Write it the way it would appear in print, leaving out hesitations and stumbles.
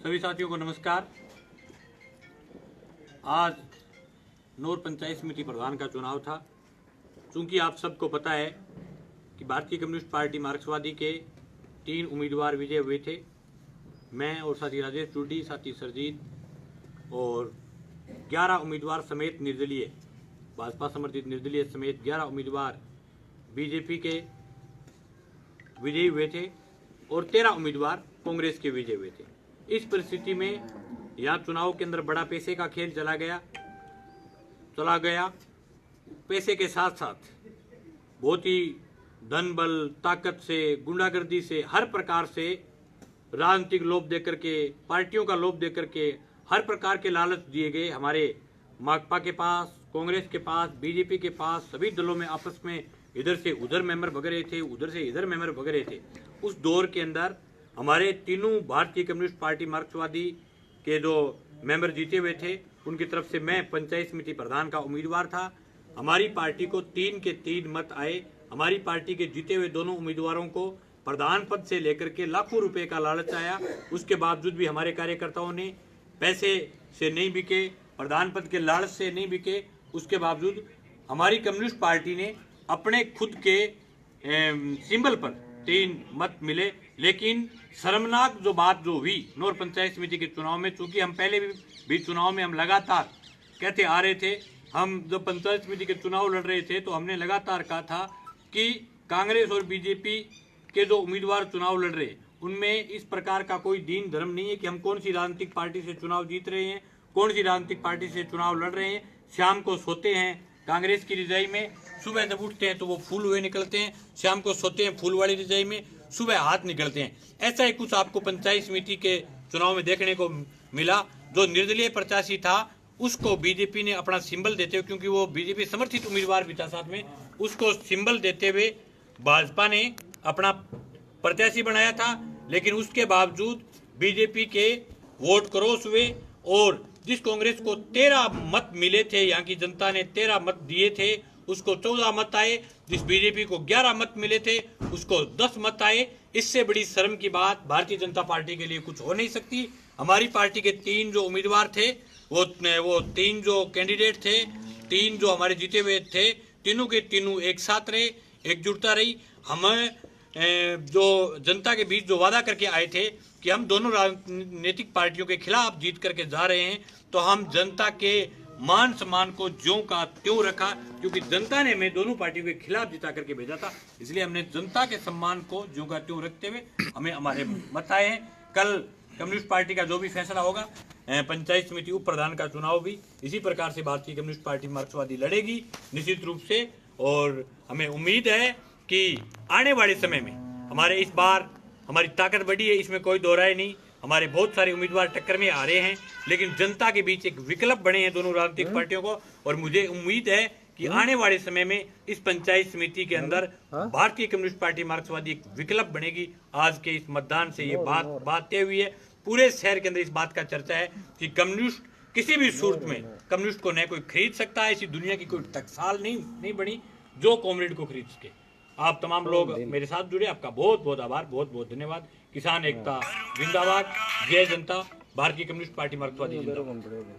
सभी साथियों को नमस्कार। आज नौर पंचायत समिति प्रधान का चुनाव था। चूंकि आप सबको पता है कि भारतीय कम्युनिस्ट पार्टी मार्क्सवादी के 3 उम्मीदवार विजय हुए थे। मैं और साथी राजेश चूडी, साथी सरजीत और 11 उम्मीदवार समेत निर्दलीय, भाजपा समर्थित निर्दलीय समेत 11 उम्मीदवार बीजेपी के विजयी हुए थे और 13 उम्मीदवार कांग्रेस के विजय हुए थे। इस परिस्थिति में यहाँ चुनाव के अंदर बड़ा पैसे का खेल चला गया। पैसे के साथ साथ बहुत ही धन बल ताकत से, गुंडागर्दी से, हर प्रकार से राजनीतिक लोभ देकर के, पार्टियों का लोभ देकर के, हर प्रकार के लालच दिए गए। हमारे माकपा के पास, कांग्रेस के पास, बीजेपी के पास, सभी दलों में आपस में इधर से उधर मेंबर भग रहे थे, उधर से इधर मेंबर भग रहे थे। उस दौर के अंदर हमारे तीनों भारतीय कम्युनिस्ट पार्टी मार्क्सवादी के जो मेंबर जीते हुए थे, उनकी तरफ से मैं पंचायत समिति प्रधान का उम्मीदवार था। हमारी पार्टी को 3 के 3 मत आए। हमारी पार्टी के जीते हुए दोनों उम्मीदवारों को प्रधान पद से लेकर के लाखों रुपए का लालच आया। उसके बावजूद भी हमारे कार्यकर्ताओं ने पैसे से नहीं बिके, प्रधान पद के लालच से नहीं बिके। उसके बावजूद हमारी कम्युनिस्ट पार्टी ने अपने खुद के सिंबल पर 3 मत मिले। लेकिन शर्मनाक जो बात जो हुई नौर पंचायत समिति के चुनाव में, चूंकि हम पहले भी चुनाव में हम लगातार कहते आ रहे थे, हम जब पंचायत समिति के चुनाव लड़ रहे थे तो हमने लगातार कहा था कि कांग्रेस और बीजेपी के जो उम्मीदवार चुनाव लड़ रहे, उनमें इस प्रकार का कोई दीन धर्म नहीं है कि हम कौन सी राजनीतिक पार्टी से चुनाव जीत रहे हैं, कौन सी राजनीतिक पार्टी से चुनाव लड़ रहे हैं। शाम को सोते हैं कांग्रेस की रजाई में, सुबह जब उठते हैं तो वो फूल हुए निकलते हैं, शाम को सोते हैं फूल वाली रजाई में, सुबह हाथ निकलते हैं। ऐसा ही कुछ आपको पंचायत समिति के चुनाव में देखने को मिला। जो निर्दलीय प्रत्याशी था उसको बीजेपी ने अपना सिंबल देते हुए, क्योंकि वो बीजेपी समर्थित उम्मीदवार भी था साथ में, उसको सिंबल देते हुए भाजपा ने अपना प्रत्याशी बनाया था। लेकिन उसके बावजूद बीजेपी के वोट क्रॉस हुए और जिस कांग्रेस को 13 मत मिले थे, यहाँ की जनता ने 13 मत दिए थे, उसको 14 मत आए। जिस बीजेपी को 11 मत मिले थे उसको 10 मत आए। इससे बड़ी शर्म की बात भारतीय जनता पार्टी के लिए कुछ हो नहीं सकती। हमारी पार्टी के 3 जो उम्मीदवार थे, वो 3 जो कैंडिडेट थे, 3 जो हमारे जीते हुए थे, तीनों के तीनों एक साथ रहे, एकजुटता रही। हमें जो जनता के बीच जो वादा करके आए थे कि हम दोनों राजनीतिक पार्टियों के खिलाफ जीत करके जा रहे हैं, तो हम जनता के मान सम्मान को ज्यों का त्यों रखा, क्योंकि जनता ने हमें दोनों पार्टियों के खिलाफ जिता करके भेजा था। इसलिए हमने जनता के सम्मान को ज्यों का त्यों रखते हुए हमें हमारे मत आए हैं। कल कम्युनिस्ट पार्टी का जो भी फैसला होगा, पंचायत समिति उप प्रधान का चुनाव भी इसी प्रकार से भारतीय कम्युनिस्ट पार्टी मार्क्सवादी लड़ेगी निश्चित रूप से। और हमें उम्मीद है कि आने वाले समय में हमारे इस बार हमारी ताकत बढ़ी है, इसमें कोई दो राय नहीं। हमारे बहुत सारे उम्मीदवार टक्कर में आ रहे हैं, लेकिन जनता के बीच एक विकल्प बने हैं दोनों राजनीतिक पार्टियों को। और मुझे उम्मीद है कि आने वाले समय में इस पंचायत समिति के अंदर भारतीय कम्युनिस्ट पार्टी मार्क्सवादी एक विकल्प बनेगी। आज के इस मतदान से ये बात तय हुई है। पूरे शहर के अंदर इस बात का चर्चा है कि कम्युनिस्ट किसी भी सूरत में कम्युनिस्ट को न कोई खरीद सकता है। ऐसी दुनिया की कोई टकसाल नहीं बनी जो कॉमरेड को खरीद सके। आप तमाम लोग मेरे साथ जुड़े, आपका बहुत बहुत आभार, बहुत बहुत धन्यवाद। किसान एकता जिंदाबाद, जय जनता, भारतीय कम्युनिस्ट पार्टी मार्क्सवादी जिंदाबाद।